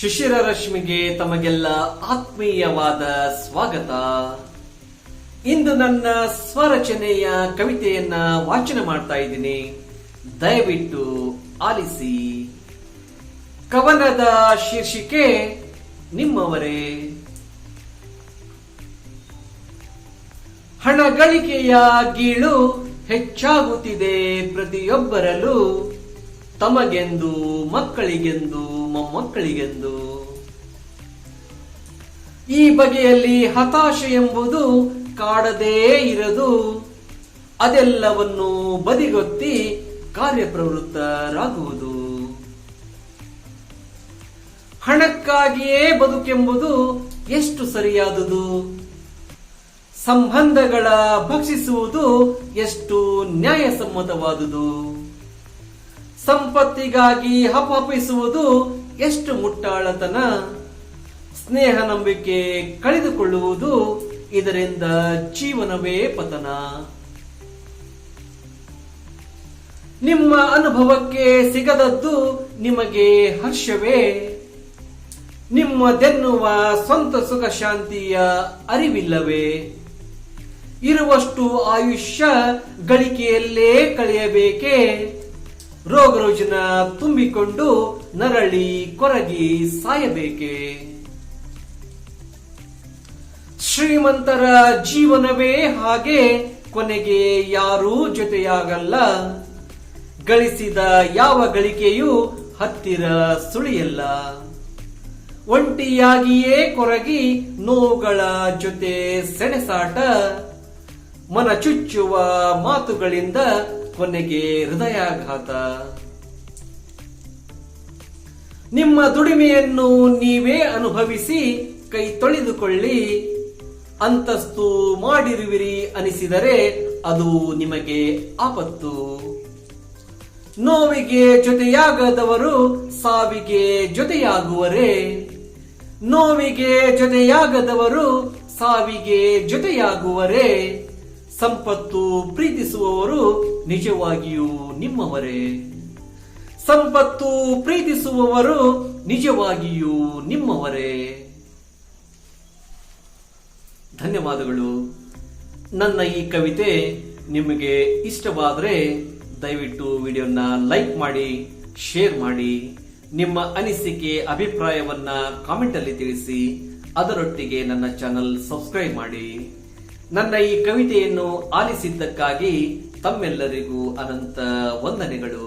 ಶಿಶಿರ ರಶ್ಮಿಗೆ ತಮಗೆಲ್ಲ ಆತ್ಮೀಯವಾದ ಸ್ವಾಗತ. ಇಂದು ನನ್ನ ಸ್ವರಚನೆಯ ಕವಿತೆಯನ್ನ ವಾಚನ ಮಾಡ್ತಾ ಇದ್ದೀನಿ, ದಯವಿಟ್ಟು ಆಲಿಸಿ. ಕವನದ ಶೀರ್ಷಿಕೆ ನಿಮ್ಮವರೇ. ಹಣ ಗಳಿಕೆಯ ಗೀಳು ಹೆಚ್ಚಾಗುತ್ತಿದೆ ಪ್ರತಿಯೊಬ್ಬರಲ್ಲೂ, ತಮಗೆಂದು, ಮಕ್ಕಳಿಗೆಂದು, ಮೊಮ್ಮಕ್ಕಳಿಗೆಂದು. ಈ ಬಗೆಯಲ್ಲಿ ಹತಾಶೆ ಎಂಬುದು ಕಾಡದೇ ಇರದು. ಅದೆಲ್ಲವನ್ನು ಬದಿಗೊತ್ತಿ ಕಾರ್ಯಪ್ರವೃತ್ತರಾಗುವುದು. ಹಣಕ್ಕಾಗಿಯೇ ಬದುಕೆಂಬುದು ಎಷ್ಟು ಸರಿಯಾದುದು. ಸಂಬಂಧಗಳ ಭಕ್ಷಿಸುವುದು ಎಷ್ಟು ನ್ಯಾಯಸಮ್ಮತವಾದುದು. ಸಂಪತ್ತಿಗಾಗಿ ಹಪಹಪಿಸುವುದು ಎಷ್ಟು ಮುಟ್ಟಾಳತನ. ಸ್ನೇಹ ನಂಬಿಕೆ ಕಳೆದುಕೊಳ್ಳುವುದು, ಇದರಿಂದ ಜೀವನವೇ ಪತನ. ನಿಮ್ಮ ಅನುಭವಕ್ಕೆ ಸಿಗದದ್ದು ನಿಮಗೆ ಹರ್ಷವೇ. ನಿಮ್ಮದೆನ್ನುವ ಸ್ವಂತ ಸುಖ ಶಾಂತಿಯ ಅರಿವಿಲ್ಲವೇ. ಇರುವಷ್ಟು ಆಯುಷ್ಯ ಗಳಿಕೆಯಲ್ಲೇ ಕಳೆಯಬೇಕೇ. ರೋಗ ರುಜಿನ ತುಂಬಿಕೊಂಡು ನರಳಿ ಕೊರಗಿ ಸಾಯಬೇಕೆ. ಶ್ರೀಮಂತರ ಜೀವನವೇ ಹಾಗೆ, ಕೊನೆಗೆ ಯಾರೂ ಜೊತೆಯಾಗಲ್ಲ. ಗಳಿಸಿದ ಯಾವ ಗಳಿಕೆಯೂ ಹತ್ತಿರ ಸುಳಿಯಲ್ಲ. ಒಂಟಿಯಾಗಿಯೇ ಕೊರಗಿ ನೋವುಗಳ ಜೊತೆ ಸೆಣಸಾಟ. ಮನ ಚುಚ್ಚುವ ಮಾತುಗಳಿಂದ ಕೊನೆಗೆ ಹೃದಯಾಘಾತ. ನಿಮ್ಮ ದುಡಿಮೆಯನ್ನು ನೀವೇ ಅನುಭವಿಸಿ ಕೈ ತೊಳೆದುಕೊಳ್ಳಿ. ಅಂತಸ್ತು ಮಾಡಿರುವಿರಿ ಅನಿಸಿದರೆ ಅದು ನಿಮಗೆ ಆಪತ್ತು. ನೋವಿಗೆ ಜೊತೆಯಾಗದವರು ಸಾವಿಗೆ ಜೊತೆಯಾಗುವರೇ. ನೋವಿಗೆ ಜೊತೆಯಾಗದವರು ಸಾವಿಗೆ ಜೊತೆಯಾಗುವರೇ. ಸಂಪತ್ತು ಪ್ರೀತಿಸುವವರು ನಿಜವಾಗಿಯೂ ನಿಮ್ಮವರೇ. ಸಂಪತ್ತು ಪ್ರೀತಿಸುವವರು ನಿಜವಾಗಿಯೂ ನಿಮ್ಮವರೇ. ಧನ್ಯವಾದಗಳು. ನನ್ನ ಈ ಕವಿತೆ ನಿಮಗೆ ಇಷ್ಟವಾದರೆ ದಯವಿಟ್ಟು ವಿಡಿಯೋನ ಲೈಕ್ ಮಾಡಿ, ಶೇರ್ ಮಾಡಿ. ನಿಮ್ಮ ಅನಿಸಿಕೆ ಅಭಿಪ್ರಾಯವನ್ನ ಕಾಮೆಂಟ್ ಅಲ್ಲಿ ತಿಳಿಸಿ. ಅದರೊಟ್ಟಿಗೆ ನನ್ನ ಚಾನಲ್ ಸಬ್ಸ್ಕ್ರೈಬ್ ಮಾಡಿ. ನನ್ನ ಈ ಕವಿತೆಯನ್ನು ಆಲಿಸಿದ್ದಕ್ಕಾಗಿ ತಮ್ಮೆಲ್ಲರಿಗೂ ಅನಂತ ವಂದನೆಗಳು.